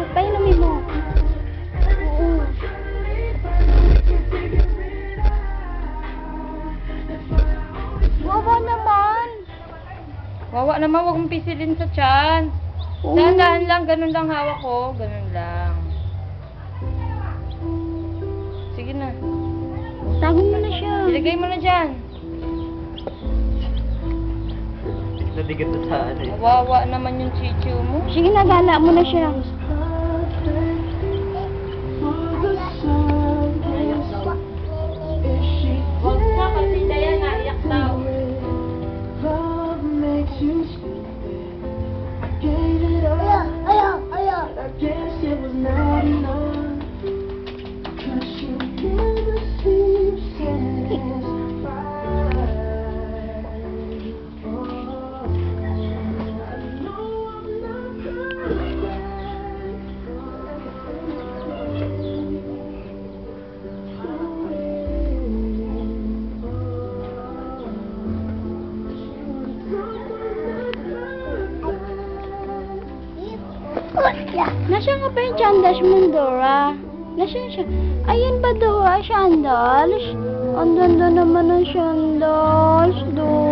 Painumin mo. Oo. Wawa naman. Wawa naman, huwag mong pisilin sa tiyan. Dahan-dahan lang, ganun lang hawak ko. Ganun lang. Sige na. Tago mo na siya. Ilagay mo na dyan. Nabigyan na sa ano eh. Wawa naman yung chichu mo. Sige na, gala mo na siya. Huwag na kasi daya naiyak daw. Nasaan nga ba yung Chandash mo, Dora? Nasaan siya? Ayun ba, Dora? Chandash? Ang ganda naman ng Chandash, Dora.